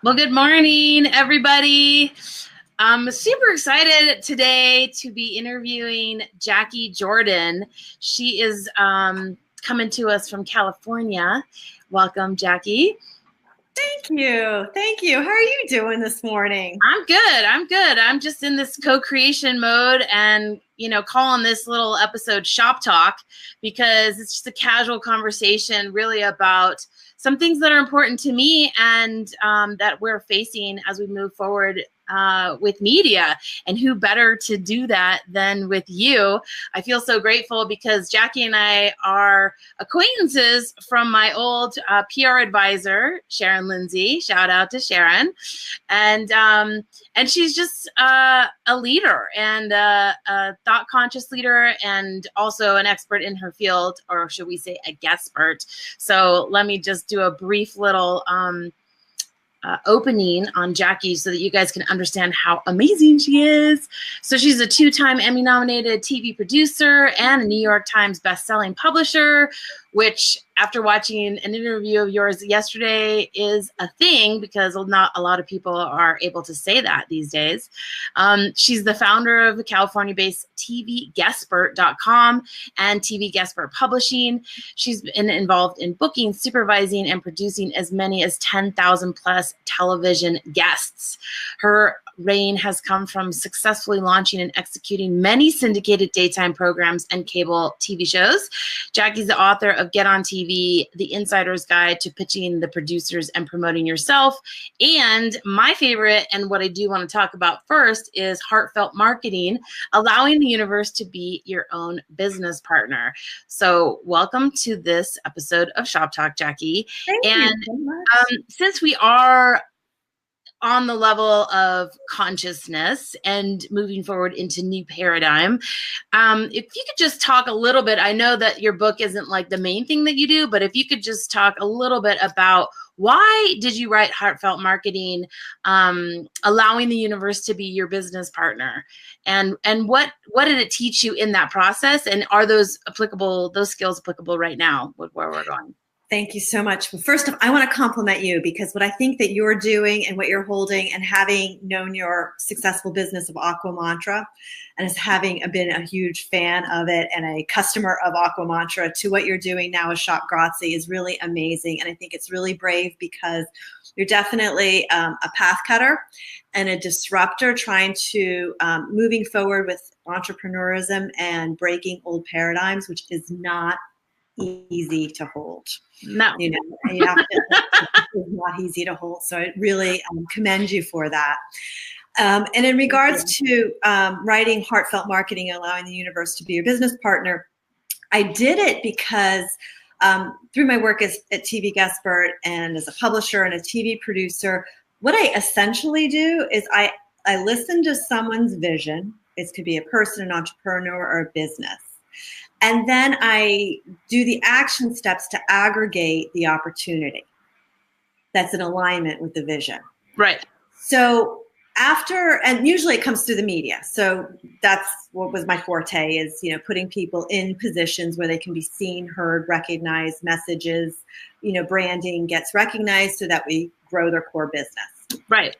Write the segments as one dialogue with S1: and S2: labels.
S1: Well, good morning, everybody. I'm super excited today to be interviewing Jacquie Jordan. She is coming to us from California. Welcome, Jacquie.
S2: Thank you. Thank you. How are you doing this morning?
S1: I'm good. I'm good. I'm just in this co-creation mode and, calling this little episode Shop Talk because it's just a casual conversation really about some things that are important to me and that we're facing as we move forward with media. And who better to do that than with you? I feel so grateful because Jacquie and I are acquaintances from my old PR advisor, Sharon Lindsay. Shout out to Sharon. And she's just a leader and a thought-conscious leader and also an expert in her field, or should we say a guestpert. So let me just do a brief little opening on Jacquie so that you guys can understand how amazing she is. So she's a 2-time Emmy-nominated TV producer and a New York Times best-selling publisher, which after watching an interview of yours yesterday is a thing because not a lot of people are able to say that these days. She's the founder of the California-based TVGuestpert.com and TVGuestpert Publishing. She's been involved in booking, supervising, and producing as many as 10,000 plus television guests. Her reign has come from successfully launching and executing many syndicated daytime programs and cable TV shows. Jacquie's the author of Get on TV, The Insider's Guide to Pitching the Producers and Promoting Yourself. And my favorite, and what I do want to talk about first, is Heartfelt Marketing, Allowing the Universe to Be Your Own Business Partner. So welcome to this episode of Shop Talk, Jacquie.
S2: Thank you so much.
S1: Since we are on the level of consciousness and moving forward into new paradigm, if you could just talk a little bit, I know that your book isn't like the main thing that you do, but if you could just talk a little bit about why did you write Heartfelt Marketing, allowing the universe to be your business partner, and what did it teach you in that process, and are those skills applicable right now with where we're going?
S2: Thank you so much. Well, first, I want to compliment you because what I think that you're doing and what you're holding, and having known your successful business of Aqua Mantra, and as having been a huge fan of it and a customer of Aqua Mantra, to what you're doing now with Shop Grazie is really amazing. And I think it's really brave because you're definitely a path cutter and a disruptor, trying to moving forward with entrepreneurism and breaking old paradigms, which is not easy to hold.
S1: No,
S2: you know, you have to, it's not easy to hold. So I really commend you for that. And in regards to writing Heartfelt Marketing, Allowing the Universe to Be Your Business Partner, I did it because through my work at TV Guestpert and as a publisher and a TV producer, what I essentially do is I listen to someone's vision. It could be a person, an entrepreneur, or a business. And then I do the action steps to aggregate the opportunity that's in alignment with the vision.
S1: Right.
S2: So after, and usually it comes through the media. So that's what was my forte, is, putting people in positions where they can be seen, heard, recognized, messages, branding gets recognized so that we grow their core business.
S1: Right.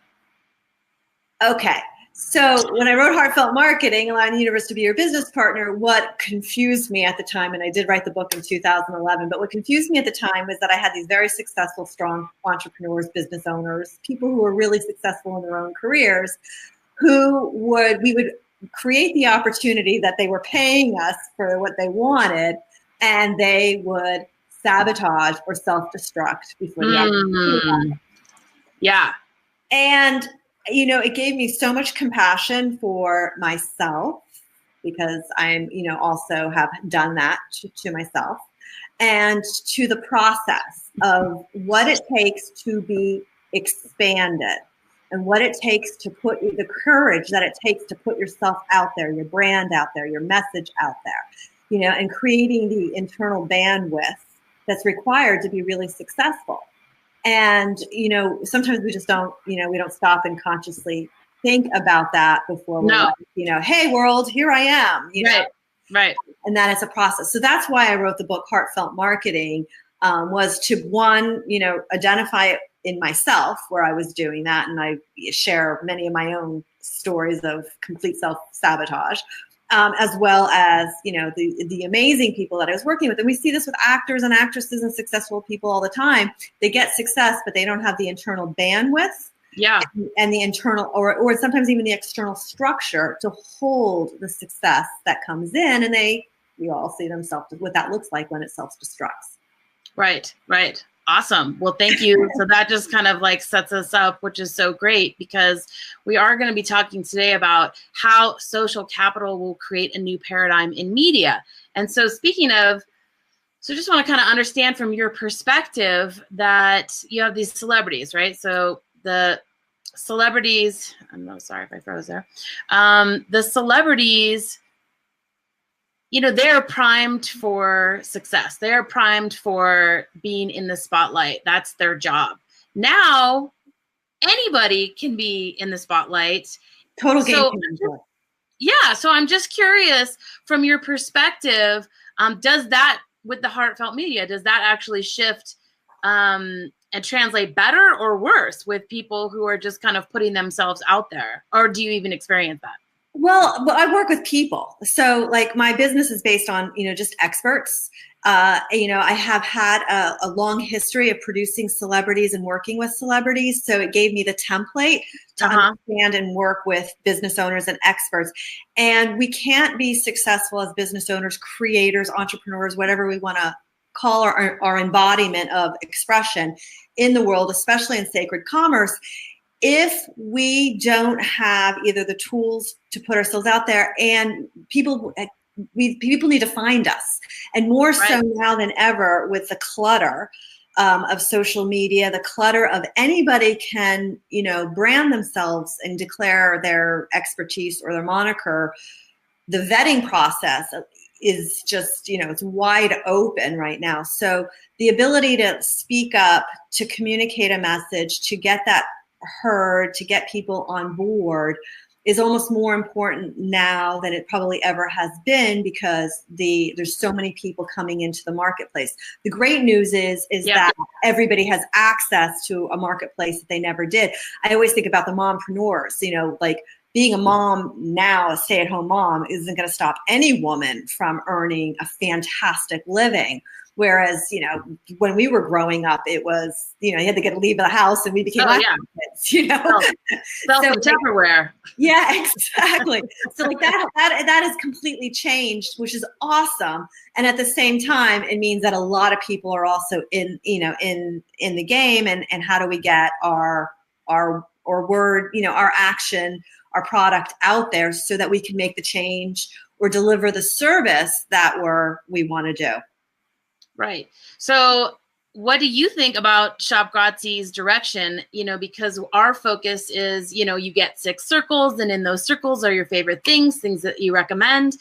S2: Okay. So when I wrote Heartfelt Marketing, Allowing the Universe to Be Your Business Partner, what confused me at the time, and I did write the book in 2011, but what confused me at the time was that I had these very successful, strong entrepreneurs, business owners, people who were really successful in their own careers, we would create the opportunity that they were paying us for what they wanted, and they would sabotage or self-destruct before the opportunity.
S1: Yeah.
S2: And it gave me so much compassion for myself, because I'm, also have done that to myself, and to the process of what it takes to be expanded, and what it takes to put the courage that it takes to put yourself out there, your brand out there, your message out there, and creating the internal bandwidth that's required to be really successful. And, sometimes we just don't, we don't stop and consciously think about that before we're like, hey world, here I am,
S1: Right.
S2: And that is a process. So that's why I wrote the book Heartfelt Marketing, was to, one, identify in myself where I was doing that. And I share many of my own stories of complete self-sabotage, as well as, the amazing people that I was working with. And we see this with actors and actresses and successful people all the time. They get success, but they don't have the internal bandwidth.
S1: Yeah.
S2: And the internal, or sometimes even the external structure to hold the success that comes in. And we all see themselves, what that looks like when it self-destructs.
S1: Right, right. Awesome. Well, thank you. So that just kind of like sets us up, which is so great, because we are going to be talking today about how social capital will create a new paradigm in media. And so speaking of, so just want to kind of understand from your perspective that you have these celebrities, right? So the celebrities, I'm sorry if I froze there. The celebrities, they're primed for success. They're primed for being in the spotlight. That's their job. Now, anybody can be in the spotlight.
S2: Total game changer.
S1: Yeah. So I'm just curious, from your perspective, does that, with the heartfelt media, does that actually shift and translate better or worse with people who are just kind of putting themselves out there? Or do you even experience that?
S2: Well, I work with people. So like my business is based on, just experts. I have had a long history of producing celebrities and working with celebrities. So it gave me the template to understand and work with business owners and experts. And we can't be successful as business owners, creators, entrepreneurs, whatever we want to call our embodiment of expression in the world, especially in sacred commerce, if we don't have either the tools to put ourselves out there, and people need to find us, and more so now than ever with the clutter of social media, the clutter of anybody can, brand themselves and declare their expertise or their moniker. The vetting process is just, it's wide open right now. So the ability to speak up, to communicate a message, to get that heard, to get people on board is almost more important now than it probably ever has been, because there's so many people coming into the marketplace. The great news is that everybody has access to a marketplace that they never did. I always think about the mompreneurs, like being a mom now, a stay-at-home mom, isn't going to stop any woman from earning a fantastic living. Whereas, when we were growing up, it was, you had to leave the house, and we became kids,
S1: Self-Tupperware.
S2: Yeah, exactly. So like that has completely changed, which is awesome. And at the same time, it means that a lot of people are also in the game. And how do we get our word, our action, our product out there so that we can make the change or deliver the service that we want to do.
S1: Right. So what do you think about Shop Grazie's direction? Because our focus is, you get 6 circles, and in those circles are your favorite things that you recommend.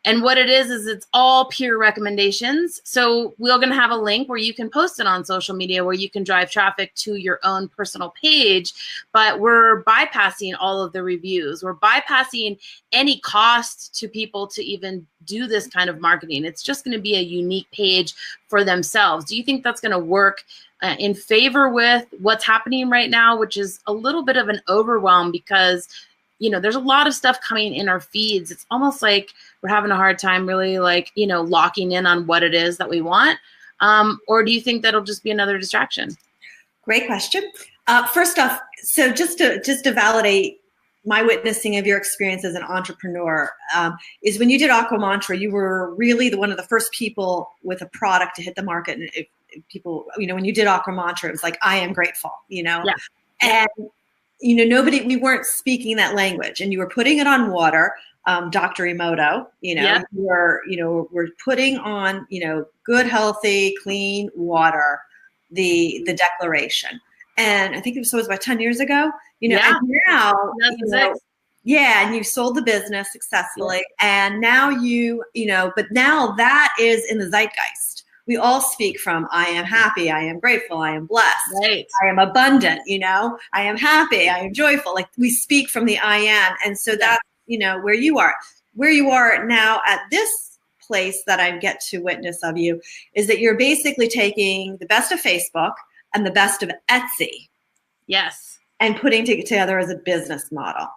S1: And what it is it's all peer recommendations. So we're going to have a link where you can post it on social media, where you can drive traffic to your own personal page. But we're bypassing all of the reviews. We're bypassing any cost to people to even do this kind of marketing. It's just going to be a unique page for themselves. Do you think that's going to work in favor with what's happening right now, which is a little bit of an overwhelm, because there's a lot of stuff coming in our feeds. It's almost like we're having a hard time really locking in on what it is that we want. Or do you think that'll just be another distraction?
S2: Great question. First off, so just to validate my witnessing of your experience as an entrepreneur, is when you did Aqua Mantra, you were really one of the first people with a product to hit the market. And people, when you did Aqua Mantra, it was like, I am grateful,
S1: Yeah.
S2: And we weren't speaking that language, and you were putting it on water, Dr. Emoto, we're putting on, good, healthy, clean water, the declaration. And I think it was about 10 years ago, and now, and you sold the business successfully. And now but now that is in the zeitgeist. We all speak from, I am happy, I am grateful, I am blessed,
S1: right.
S2: I am abundant, I am happy, I am joyful. Like, we speak from the I am. And so that's, where you are. Where you are now at this place that I get to witness of you is that you're basically taking the best of Facebook, and the best of Etsy.
S1: Yes.
S2: And putting it together as a business model.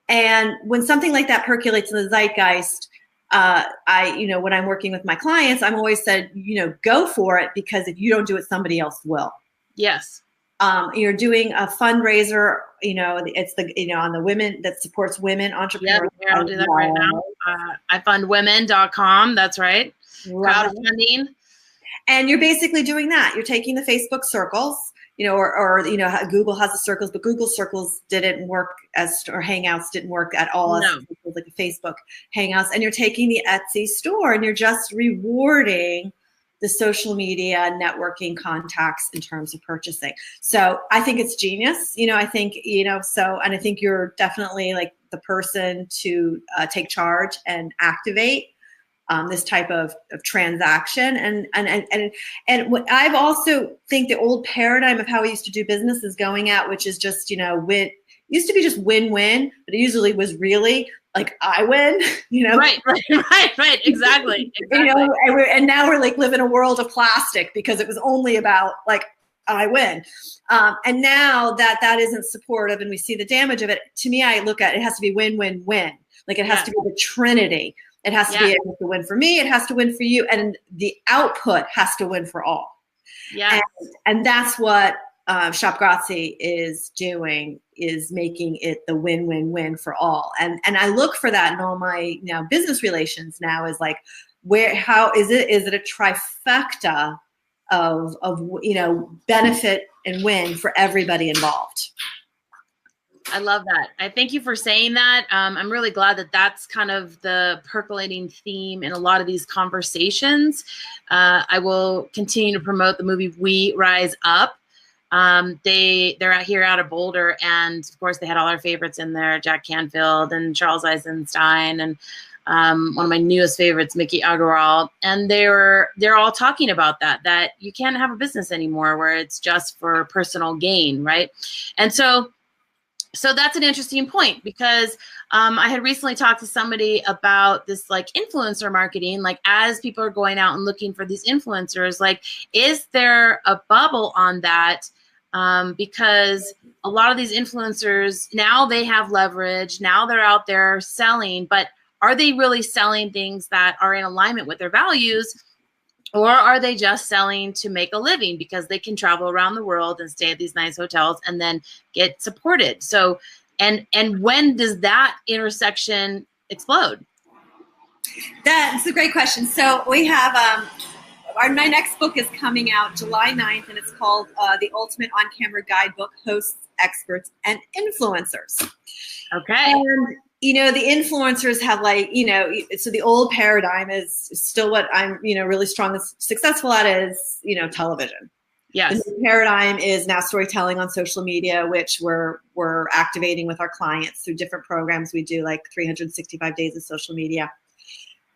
S2: And when something like that percolates in the zeitgeist, when I'm working with my clients, I'm always said, go for it, because if you don't do it, somebody else will.
S1: Yes.
S2: You're doing a fundraiser, it's on the women that supports women entrepreneurs.
S1: Yeah, I'll do that right now. ifundwomen.com. That's right. Crowdfunding.
S2: And you're basically doing that. You're taking the Facebook circles, or Google has the circles, but Google circles didn't work or Hangouts didn't work at all.
S1: No.
S2: As like a Facebook Hangouts. And you're taking the Etsy store and you're just rewarding the social media networking contacts in terms of purchasing. So I think it's genius. I think, and I think you're definitely like the person to take charge and activate this type of transaction. And what I've also think the old paradigm of how we used to do business is going out, which is just, used to be just win-win, but it usually was really like I win,
S1: Right, exactly.
S2: And now we're like live in a world of plastic because it was only about like I win. And now that isn't supportive and we see the damage of it, to me, I look at it has to be win-win-win. Like it has to be the Trinity. It has to be able to win for me. It has to win for you. And the output has to win for all.
S1: Yeah.
S2: And that's what Shop Grazie is doing, is making it the win-win-win for all. And I look for that in all my business relations now is like, how is it a trifecta of benefit and win for everybody involved?
S1: I love that. I thank you for saying that. I'm really glad that that's kind of the percolating theme in a lot of these conversations. I will continue to promote the movie We Rise Up. They're out of Boulder, and of course they had all our favorites in there, Jack Canfield and Charles Eisenstein, and one of my newest favorites, Mickey Agarwal. And they're all talking about that you can't have a business anymore where it's just for personal gain, right? And so that's an interesting point, because I had recently talked to somebody about this like influencer marketing, like as people are going out and looking for these influencers, like is there a bubble on that? Because a lot of these influencers, now they have leverage, now they're out there selling, but are they really selling things that are in alignment with their values? Or are they just selling to make a living because they can travel around the world and stay at these nice hotels and then get supported? So, and when does that intersection explode?
S2: That's a great question. So we have, my next book is coming out July 9th, and it's called The Ultimate On-Camera Guidebook, Hosts, Experts, and Influencers.
S1: Okay.
S2: And the influencers have so the old paradigm is still what I'm, really strong and successful at is, television.
S1: Yes.
S2: The new paradigm is now storytelling on social media, which we're activating with our clients through different programs. We do like 365 days of social media.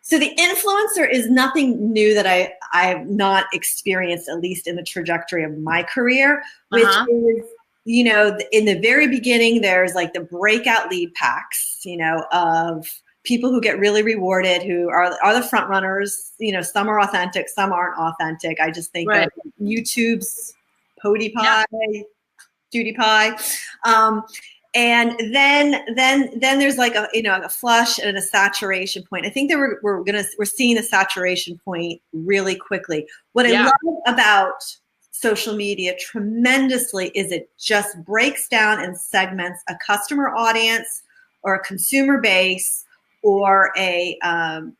S2: So the influencer is nothing new that I've not experienced, at least in the trajectory of my career, which is, in the very beginning, there's like the breakout lead packs, of people who get really rewarded, who are the front runners. Some are authentic, some aren't authentic. I just think of YouTube's PewDiePie, and then there's like a flush and a saturation point. I think that we're seeing a saturation point really quickly. What I love about social media tremendously is it just breaks down and segments a customer audience or a consumer base or an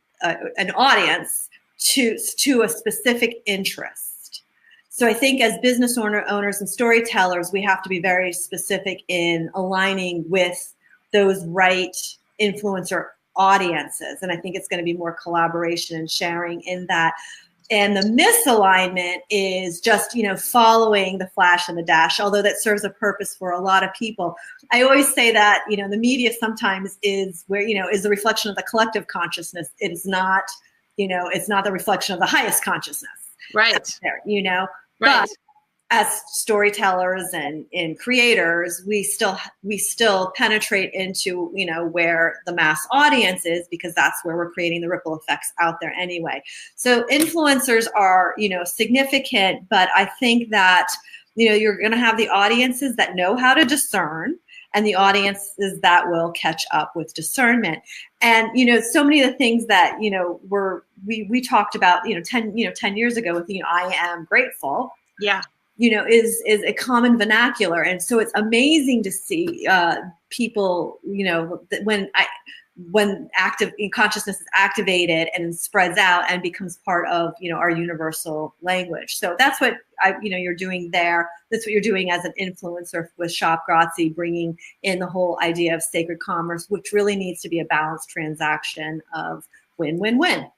S2: audience to a specific interest. So I think as business owners and storytellers, we have to be very specific in aligning with those right influencer audiences. And I think it's going to be more collaboration and sharing in that. And the misalignment is just, following the flash and the dash, although that serves a purpose for a lot of people. I always say that, the media sometimes is where, is the reflection of the collective consciousness. It is not, it's not the reflection of the highest consciousness.
S1: Right.
S2: There,
S1: Right.
S2: But as storytellers and creators, we still penetrate into, where the mass audience is, because that's where we're creating the ripple effects out there anyway. So influencers are, significant, but I think that You're going to have the audiences that know how to discern, and the audiences that will catch up with discernment. And, so many of the things that, we talked about, 10 years ago with, I am grateful.
S1: Yeah.
S2: Is a common vernacular. And so it's amazing to see people, when active consciousness is activated and spreads out and becomes part of, our universal language. So that's what you're doing there. That's what you're doing as an influencer with Shop Grazie, bringing in the whole idea of sacred commerce, which really needs to be a balanced transaction of win-win-win.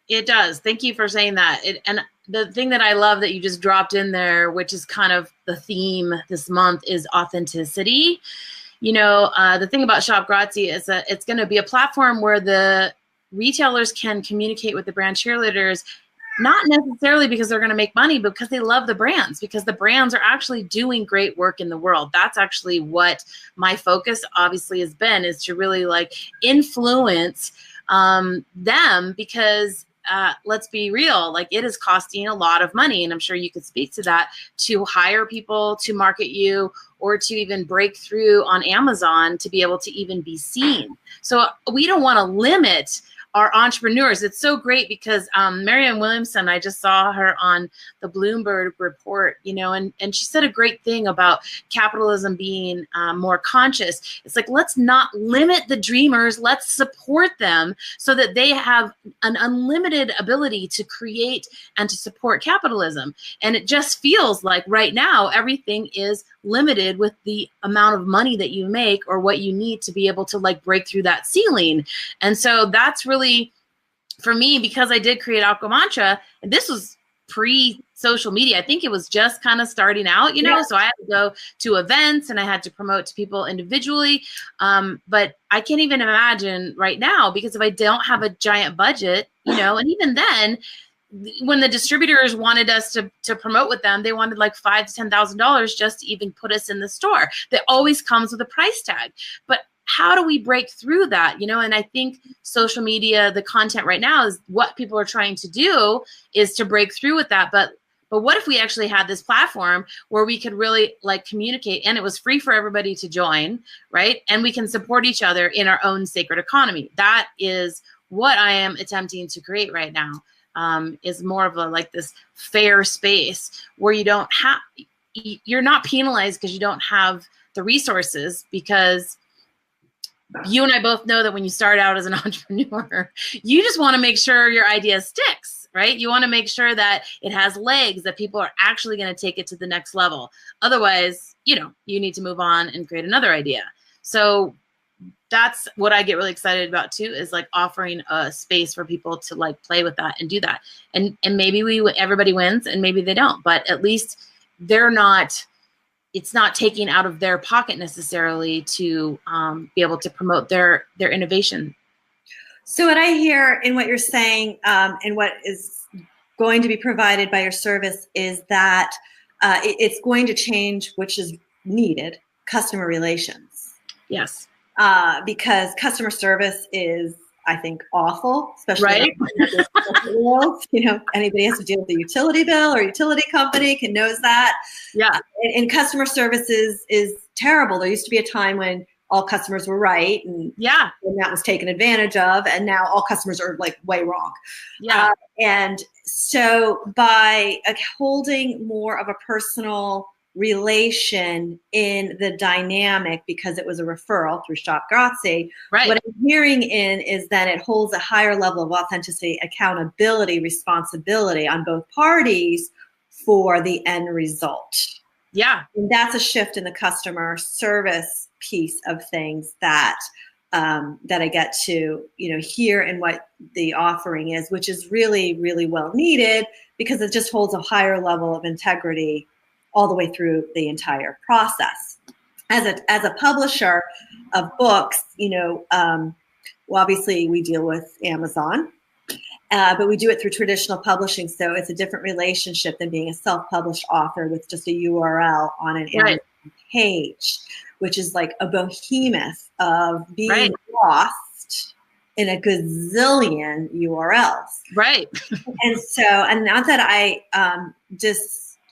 S1: It does. Thank you for saying that. And the thing that I love that you just dropped in there, which is kind of the theme this month, is authenticity. The thing about Shop Grazie is that it's going to be a platform where the retailers can communicate with the brand cheerleaders, not necessarily because they're going to make money, but because they love the brands, because the brands are actually doing great work in the world. That's actually what my focus obviously has been, is to really influence them, because let's be real, it is costing a lot of money, and I'm sure you could speak to that, to hire people to market you, or to even break through on Amazon to be able to even be seen. So we don't want to limit our entrepreneurs. It's so great because Marianne Williamson, I just saw her on the Bloomberg report, and she said a great thing about capitalism being more conscious. It's let's not limit the dreamers. Let's support them so that they have an unlimited ability to create and to support capitalism. And it just feels like right now everything is limited with the amount of money that you make or what you need to be able to break through that ceiling. And so that's really, for me, because I did create Aqua Mantra, and this was pre-social media. I think it was just kind of starting out,
S2: Yeah.
S1: So I had to go to events and I had to promote to people individually. But I can't even imagine right now, because if I don't have a giant budget, and even then, when the distributors wanted us to promote with them, they wanted $5,000 to $10,000 just to even put us in the store. That always comes with a price tag. But how do we break through that? And I think social media, the content right now, is what people are trying to do, is to break through with that. But what if we actually had this platform where we could really communicate, and it was free for everybody to join, right? And we can support each other in our own sacred economy. That is what I am attempting to create right now. Is more of this fair space where you're not penalized because you don't have the resources, because you and I both know that when you start out as an entrepreneur, you just want to make sure your idea sticks, right? You want to make sure that it has legs, that people are actually going to take it to the next level. Otherwise, you need to move on and create another idea. So that's what I get really excited about too, is offering a space for people to play with that and do that. And maybe everybody wins and maybe they don't, but at least it's not taking out of their pocket necessarily to be able to promote their innovation.
S2: So what I hear in what you're saying, and what is going to be provided by your service, is that it's going to change, which is needed, customer relations.
S1: Yes.
S2: Because customer service is, I think, awful, especially
S1: right.
S2: Anybody has to deal with a utility bill or utility company knows that.
S1: Yeah.
S2: And customer service is terrible. There used to be a time when all customers were right, and that was taken advantage of, and now all customers are way wrong.
S1: Yeah.
S2: And so by holding more of a personal relation in the dynamic, because it was a referral through Shop Grazie,
S1: right.
S2: What I'm hearing is that it holds a higher level of authenticity, accountability, responsibility on both parties for the end result.
S1: Yeah.
S2: And that's a shift in the customer service piece of things that I get to hear in what the offering is, which is really, really well needed, because it just holds a higher level of integrity all the way through the entire process. As a publisher of books, well, obviously we deal with Amazon, but we do it through traditional publishing. So it's a different relationship than being a self-published author with just a URL on an Amazon page, which is a behemoth of being lost in a gazillion URLs.
S1: Right.
S2: And not that I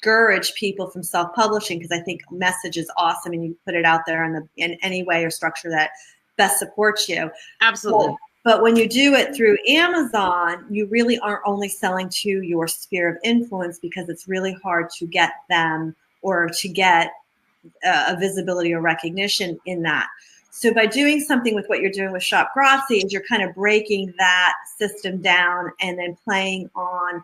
S2: discourage people from self-publishing, because I think message is awesome and you put it out there in any way or structure that best supports you.
S1: Absolutely.
S2: But when you do it through Amazon, you really aren't only selling to your sphere of influence, because it's really hard to get them or to get a visibility or recognition in that. So by doing something with what you're doing with Shop Grazie, is you're kind of breaking that system down and then playing on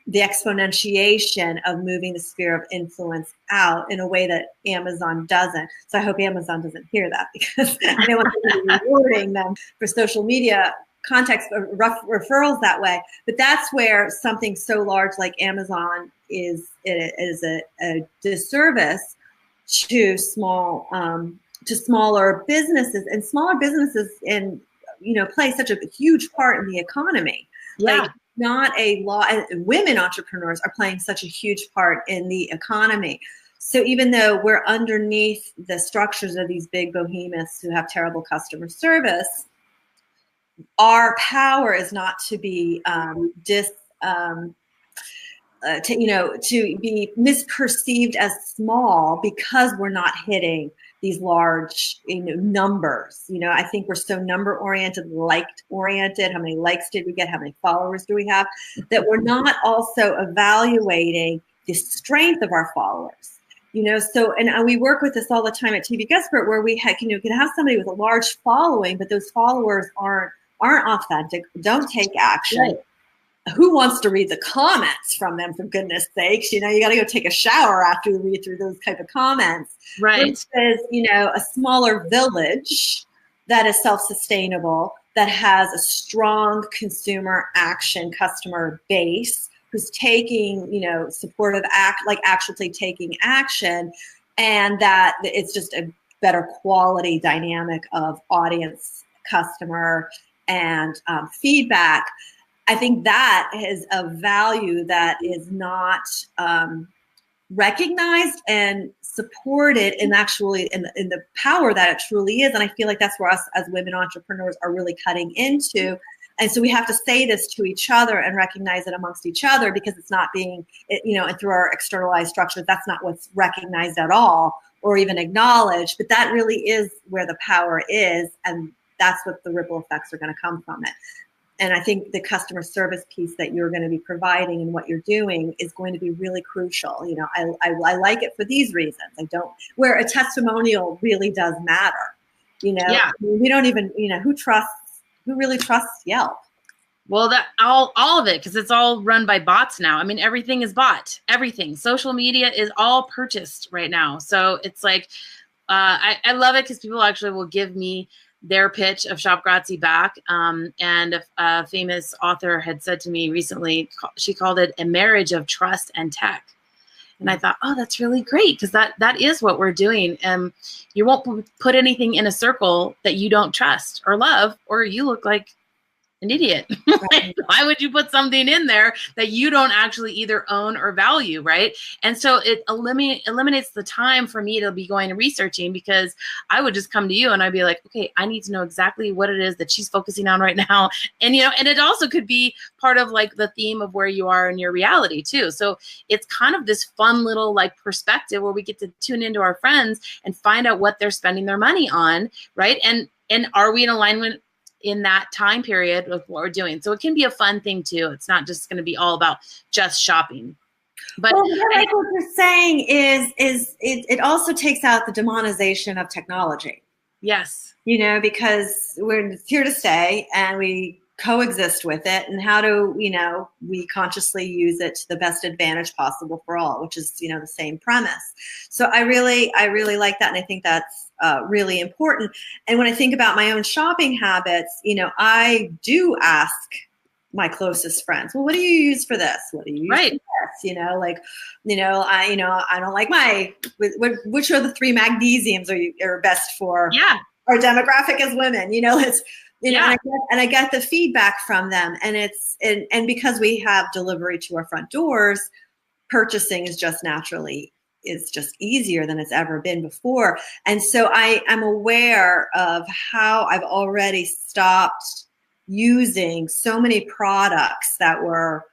S2: the exponentiation of moving the sphere of influence out in a way that Amazon doesn't. So I hope Amazon doesn't hear that, because I don't want to be rewarding them for social media context referrals that way. But that's where something so large like Amazon is a disservice to smaller businesses, and smaller businesses play such a huge part in the economy.
S1: Yeah.
S2: Like, not a lot. Women entrepreneurs are playing such a huge part in the economy. So even though we're underneath the structures of these big behemoths who have terrible customer service, our power is not to be to be misperceived as small because we're not hitting these large numbers. I think we're so number oriented, liked oriented. How many likes did we get? How many followers do we have? That we're not also evaluating the strength of our followers. So, and we work with this all the time at TVGuestpert, where we can have somebody with a large following, but those followers aren't authentic, don't take action.
S1: Right.
S2: Who wants to read the comments from them, for goodness sakes? You got to go take a shower after you read through those type of comments.
S1: Right.
S2: Versus, a smaller village that is self-sustainable, that has a strong consumer action customer base, who's taking, supportive actually taking action, and that it's just a better quality dynamic of audience, customer, and feedback. I think that is a value that is not recognized and supported in the power that it truly is. And I feel like that's where us as women entrepreneurs are really cutting into. And so we have to say this to each other and recognize it amongst each other, because it's not being, and through our externalized structures, that's not what's recognized at all or even acknowledged. But that really is where the power is. And that's what the ripple effects are going to come from it. And I think the customer service piece that you're going to be providing and what you're doing is going to be really crucial. I like it for these reasons. Where a testimonial really does matter.
S1: Yeah.
S2: We don't even, who really trusts Yelp?
S1: Well, that all of it, because it's all run by bots now. I mean, everything is bought. Everything. Social media is all purchased right now. So it's like, I love it, because people actually will give me their pitch of Shop Grazie back. And a famous author had said to me recently, she called it a marriage of trust and tech. And I thought, oh, that's really great, because that is what we're doing. You won't put anything in a circle that you don't trust or love, or you look like an idiot.
S2: Right.
S1: Why would you put something in there that you don't actually either own or value, right? And so it eliminates the time for me to be going and researching, because I would just come to you and I'd be like, okay, I need to know exactly what it is that she's focusing on right now. And, and it also could be part of like the theme of where you are in your reality too. So it's kind of this fun little like perspective where we get to tune into our friends and find out what they're spending their money on, right? And are we in alignment in that time period with what we're doing? So it can be a fun thing too. It's not just going to be all about just shopping. But
S2: what you're saying is it also takes out the demonization of technology.
S1: Yes.
S2: Because we're here to stay and we coexist with it. And how do we consciously use it to the best advantage possible for all, which is the same premise. So I really like that, and I think that's really important. And when I think about my own shopping habits, I do ask my closest friends, well, what do you use for this? What do you use
S1: right.
S2: for this? I don't like which are the 3 magnesiums are best for our demographic as women, and I get the feedback from them, and and because we have delivery to our front doors, purchasing is just easier than it's ever been before. And so I am aware of how I've already stopped using so many products that were,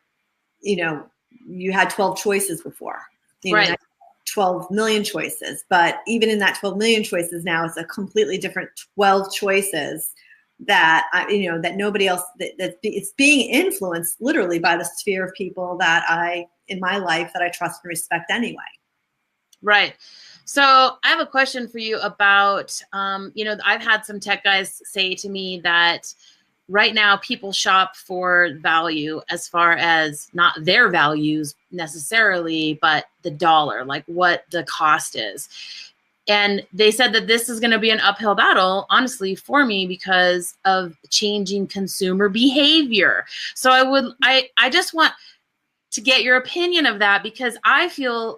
S2: you had 12 choices before.
S1: Right.
S2: 12 million choices. But even in that 12 million choices now, it's a completely different 12 choices that, that nobody else, that it's being influenced literally by the sphere of people that in my life that I trust and respect anyway.
S1: Right. So I have a question for you about, I've had some tech guys say to me that right now people shop for value as far as not their values necessarily, but the dollar, like what the cost is. And they said that this is going to be an uphill battle, honestly, for me because of changing consumer behavior. So I just want to get your opinion of that, because I feel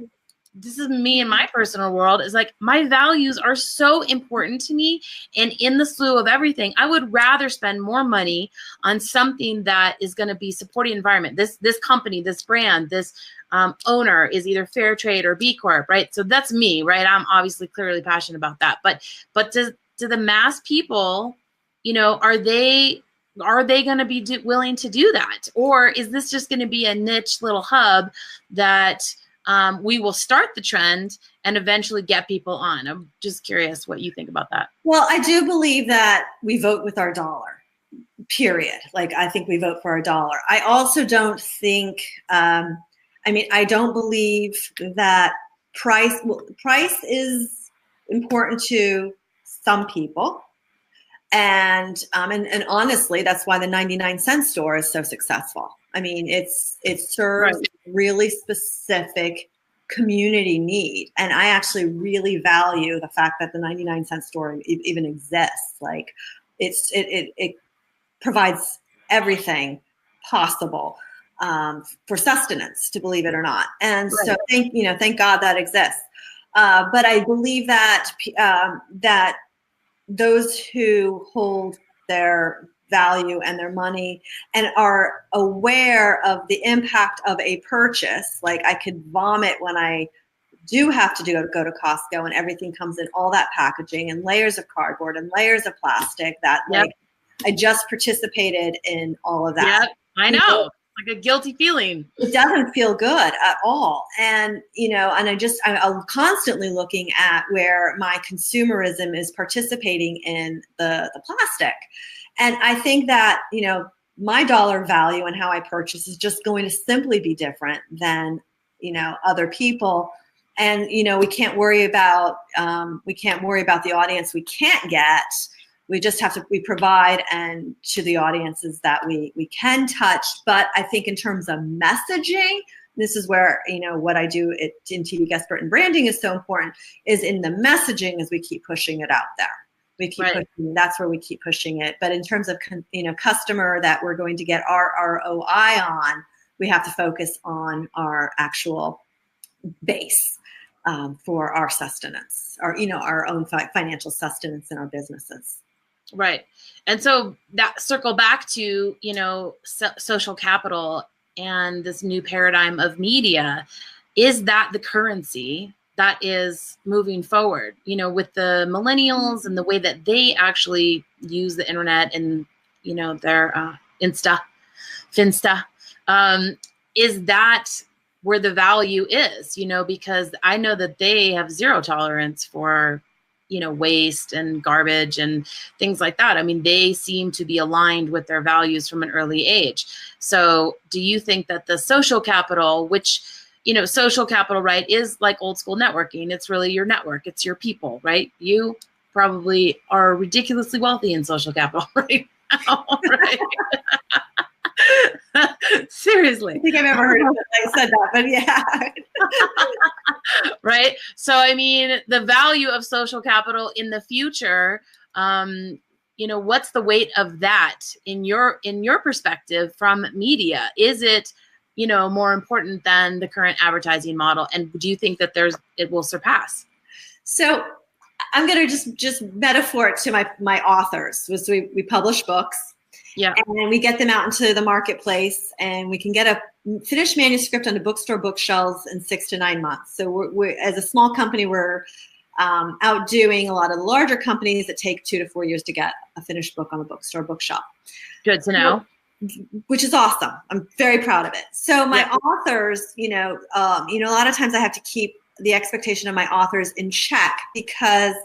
S1: this is me in my personal world, is like my values are so important to me, and in the slew of everything, I would rather spend more money on something that is going to be supporting the environment. This company, this brand, this owner is either fair trade or B Corp, right? So that's me, right? I'm obviously clearly passionate about that, but do the mass people, are they going to be willing to do that, or is this just going to be a niche little hub that we will start the trend and eventually get people on? I'm just curious what you think about that.
S2: Well, I do believe that we vote with our dollar, period. Like, I think we vote for our dollar. I also don't think, I don't believe that price is important to some people. And honestly, that's why the 99-cent store is so successful. I mean, it serves
S1: Right.
S2: a really specific community need. And I actually really value the fact that the 99-cent store even exists. Like, it provides everything possible for sustenance, to believe it or not. And
S1: Right.
S2: so thank God that exists. But I believe that that those who hold their value and their money and are aware of the impact of a purchase, like I could vomit when I do have to go to Costco and everything comes in all that packaging and layers of cardboard and layers of plastic that like I just participated in all of that.
S1: Yep, I know. Like a guilty feeling.
S2: It doesn't feel good at all. And, I'm constantly looking at where my consumerism is participating in the plastic. And I think that, my dollar value and how I purchase is just going to simply be different than, other people. And, we can't worry about the audience we can't get. We just have to, we provide and to the audiences that we can touch. But I think in terms of messaging, this is where, what I do in TV Guestpert and branding is so important, is in the messaging as we keep pushing it out there. We keep pushing, that's where we keep pushing it. But in terms of, customer that we're going to get our ROI on, we have to focus on our actual base for our sustenance, our own financial sustenance in our businesses.
S1: Right. And so that circle back to, social capital and this new paradigm of media. Is that the currency that is moving forward, with the millennials and the way that they actually use the internet and, their Finsta? Is that where the value is, because I know that they have zero tolerance for waste and garbage and things like that. I mean, they seem to be aligned with their values from an early age. So do you think that the social capital, which, social capital, right, is like old school networking. It's really your network. It's your people, right? You probably are ridiculously wealthy in social capital right now, right? Seriously.
S2: I think I've ever heard of it. I said that, but yeah.
S1: Right. So, I mean, the value of social capital in the future, what's the weight of that in your perspective from media? Is it, more important than the current advertising model? And do you think that it will surpass?
S2: So I'm going to just metaphor it to my authors. So we publish books.
S1: Yeah.
S2: And we get them out into the marketplace, and we can get a finished manuscript on the bookstore bookshelves in 6 to 9 months. So we're as a small company, we're outdoing a lot of the larger companies that take 2 to 4 years to get a finished book on the bookstore bookshelf.
S1: Good to know.
S2: which is awesome. I'm very proud of it. So my authors, a lot of times I have to keep the expectation of my authors in check because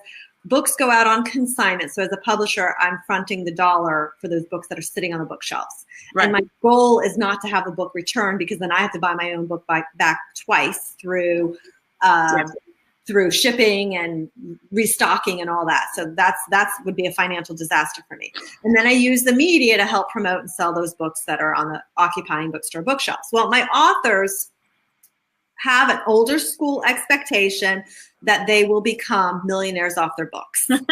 S2: books go out on consignment. So as a publisher, I'm fronting the dollar for those books that are sitting on the bookshelves. Right. And my goal is not to have the book returned because then I have to buy my own book back twice through shipping and restocking and all that. So that's would be a financial disaster for me. And then I use the media to help promote and sell those books that are on the occupying bookstore bookshelves. Well, my authors have an older school expectation that they will become millionaires off their books.
S1: I'm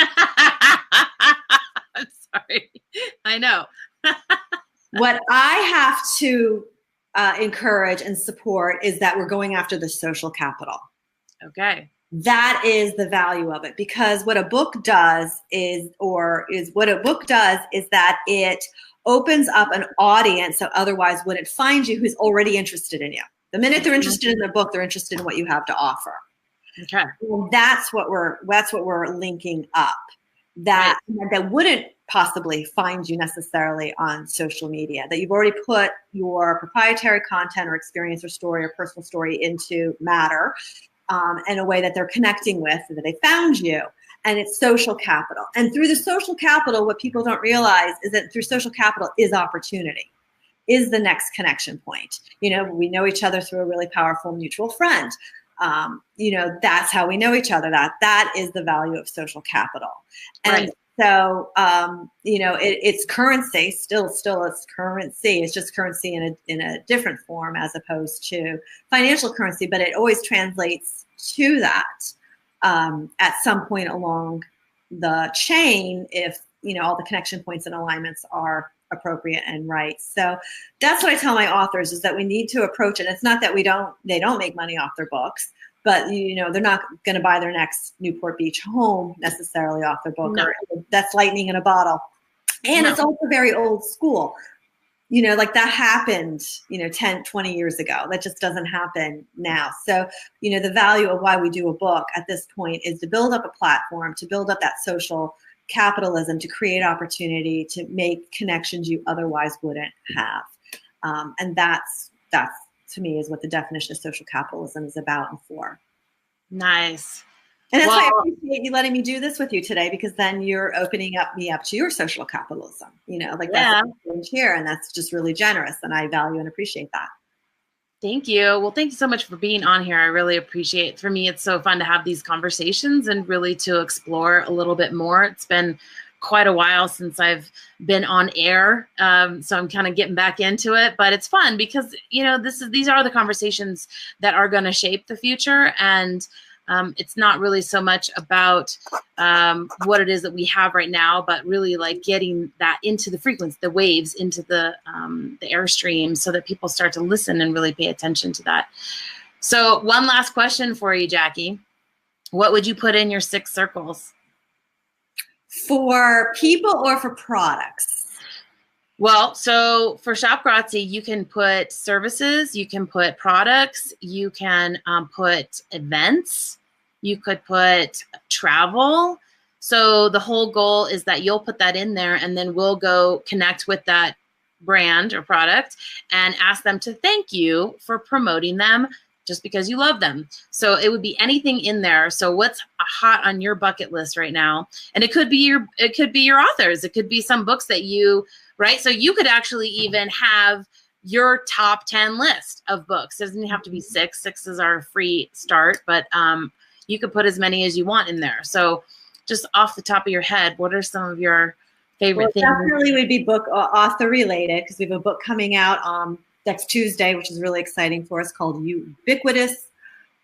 S1: sorry. I know.
S2: What I have to encourage and support is that we're going after the social capital.
S1: Okay.
S2: That is the value of it, because what a book does is that it opens up an audience that otherwise wouldn't find you, who's already interested in you. The minute they're interested in the book, they're interested in what you have to offer.
S1: Okay.
S2: And that's what we're linking up. That wouldn't possibly find you necessarily on social media. That you've already put your proprietary content or experience or story or personal story into matter in a way that they're connecting with, that they found you. And it's social capital. And through the social capital, what people don't realize is that through social capital is opportunity, is the next connection point. We know each other through a really powerful mutual friend. That's how we know each other. That is the value of social capital. And so, it's currency, still it's currency. It's just currency in a different form as opposed to financial currency, but it always translates to that at some point along the chain if, all the connection points and alignments are appropriate and right. So that's what I tell my authors, is that we need to approach it. It's not that they don't make money off their books, but they're not going to buy their next Newport Beach home necessarily off their book. No. Or that's lightning in a bottle. And it's also very old school. Like that happened, 10, 20 years ago. That just doesn't happen now. So, the value of why we do a book at this point is to build up a platform, to build up that social capitalism, to create opportunity, to make connections you otherwise wouldn't have. And that's to me is what the definition of social capitalism is about and for.
S1: Nice.
S2: And that's why I appreciate you letting me do this with you today, because then you're opening me up to your social capitalism, that's here, and that's just really generous, and I value and appreciate that.
S1: Thank you. Well, thank you so much for being on here. I really appreciate it. For me, it's so fun to have these conversations and really to explore a little bit more. It's been quite a while since I've been on air, so I'm kind of getting back into it, but it's fun because these are the conversations that are going to shape the future, and it's not really so much about what it is that we have right now, but really like getting that into the frequency, the waves, into the airstream, so that people start to listen and really pay attention to that. So one last question for you, Jackie. What would you put in your 6 circles?
S2: For people or for products?
S1: Well, so for Shop Grazie, you can put services, you can put products, you can put events, you could put travel. So the whole goal is that you'll put that in there, and then we'll go connect with that brand or product and ask them to thank you for promoting them just because you love them. So it would be anything in there. So what's hot on your bucket list right now? And it could be your authors. It could be some books that right? So you could actually even have your top 10 list of books. It doesn't have to be 6. 6 is our free start, but you could put as many as you want in there. So just off the top of your head, what are some of your favorite things?
S2: Definitely would be book author related, because we have a book coming out next Tuesday, which is really exciting for us, called Ubiquitous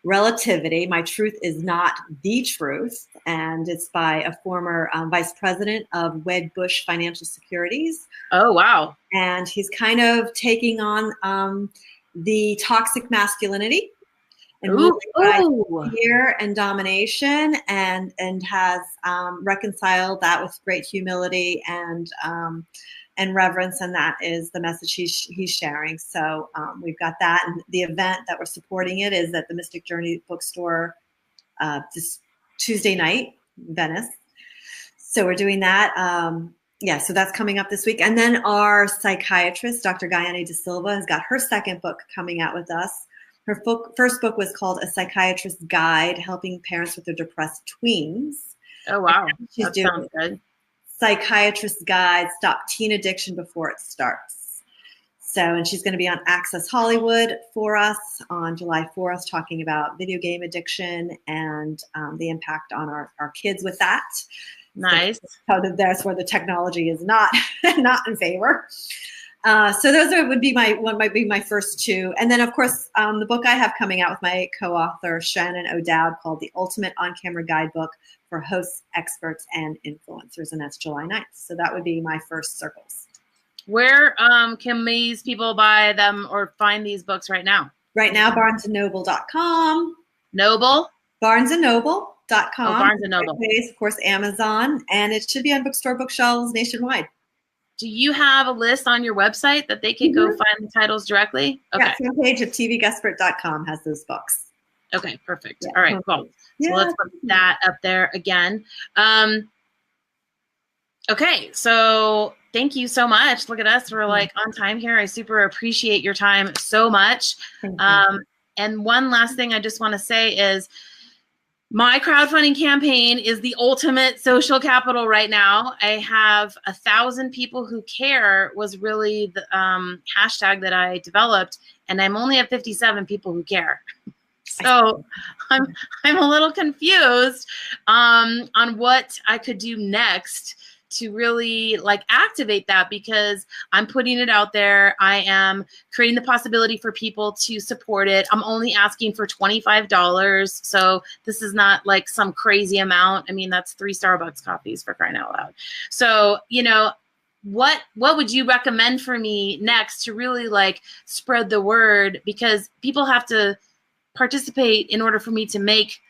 S2: Relativity. My Truth is Not the Truth. And it's by a former vice president of Wedbush Financial Securities.
S1: Oh, wow.
S2: And he's kind of taking on the toxic masculinity and fear and domination, and has reconciled that with great humility and reverence, and that is the message he's sharing. So we've got that, and the event that we're supporting it is at the Mystic Journey Bookstore this Tuesday night in Venice. So we're doing that. Yeah, so that's coming up this week. And then our psychiatrist, Dr. Gayane De Silva, has got her second book coming out with us. Her first book was called A Psychiatrist's Guide, Helping Parents with Their Depressed Tweens.
S1: Oh, wow.
S2: She's
S1: That
S2: doing
S1: sounds good.
S2: Psychiatrist's Guide, Stop Teen Addiction Before It Starts. So, and she's going to be on Access Hollywood for us on July 4th, talking about video game addiction and the impact on our kids with that.
S1: Nice.
S2: So that's where the technology is not in favor. So those might be my first two. And then, of course, the book I have coming out with my co-author, Shannon O'Dowd, called The Ultimate On-Camera Guidebook for Hosts, Experts, and Influencers. And that's July 9th. So that would be my first circles.
S1: Where can these people buy them or find these books right now?
S2: Right now, barnesandnoble.com.
S1: Noble?
S2: barnesandnoble.com.
S1: Oh, Barnes & Noble.
S2: Of course, Amazon. And it should be on bookstore bookshelves nationwide.
S1: Do you have a list on your website that they can go find the titles directly? Okay.
S2: Yeah, the page of TVGuestpert.com has those books.
S1: Okay, perfect.
S2: Yeah.
S1: All right, cool.
S2: Yeah.
S1: So let's put that up there again. Okay, so thank you so much. Look at us. We're like on time here. I super appreciate your time so much. And one last thing I just want to say is my crowdfunding campaign is the ultimate social capital right now. I have 1,000 people who care was really the hashtag that I developed, and I'm only at 57 people who care. So I'm a little confused on what I could do next to really like activate that, because I'm putting it out there. I am creating the possibility for people to support it. I'm only asking for $25. So this is not like some crazy amount. I mean, that's 3 Starbucks coffees, for crying out loud. So, you know, what would you recommend for me next to really like spread the word? Because people have to participate in order for me to make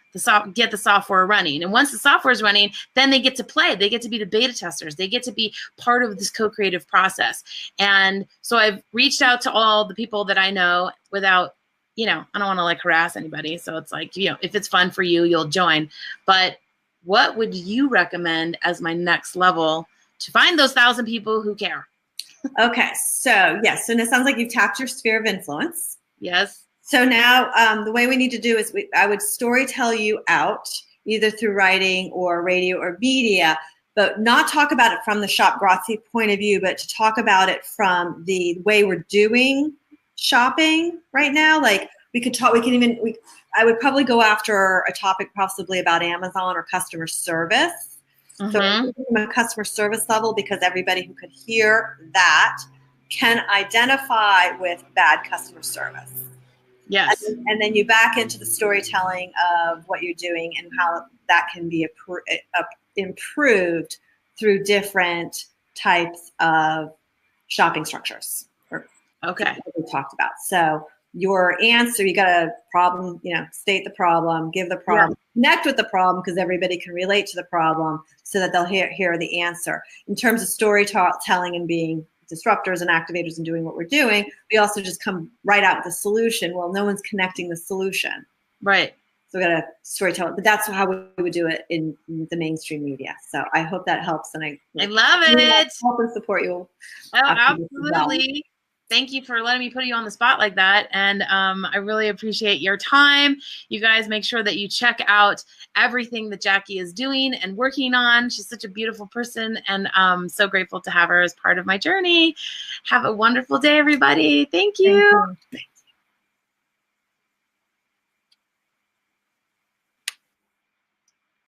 S1: get the software running. And once the software is running, then they get to play. They get to be the beta testers. They get to be part of this co-creative process. And so I've reached out to all the people that I know without, you know, I don't want to like harass anybody. So it's like, you know, if it's fun for you, you'll join. But what would you recommend as my next level to find those 1,000 people who care?
S2: Okay. So yes. And it sounds like you've tapped your sphere of influence.
S1: Yes.
S2: So now the way we need to do is I would storytell you out either through writing or radio or media, but not talk about it from the shop grazie point of view, but to talk about it from the way we're doing shopping right now. Like I would probably go after a topic possibly about Amazon or customer service. So from a customer service level, because everybody who could hear that can identify with bad customer service.
S1: Yes.
S2: And then you back into the storytelling of what you're doing and how that can be improved through different types of shopping structures.
S1: Okay.
S2: We talked about. So your answer, you got a problem, you know, state the problem, give the problem, connect with the problem, because everybody can relate to the problem so that they'll hear the answer. In terms of storytelling and being disruptors and activators and doing what we're doing, we also just come right out with the solution. Well, no one's connecting the solution.
S1: Right.
S2: So we got to storytell it. But that's how we would do it in the mainstream media. So I hope that helps. And I
S1: love it.
S2: Help and support you.
S1: Oh, absolutely. Thank you for letting me put you on the spot like that. And I really appreciate your time. You guys make sure that you check out everything that Jacquie is doing and working on. She's such a beautiful person, and I'm so grateful to have her as part of my journey. Have a wonderful day, everybody. Thank you.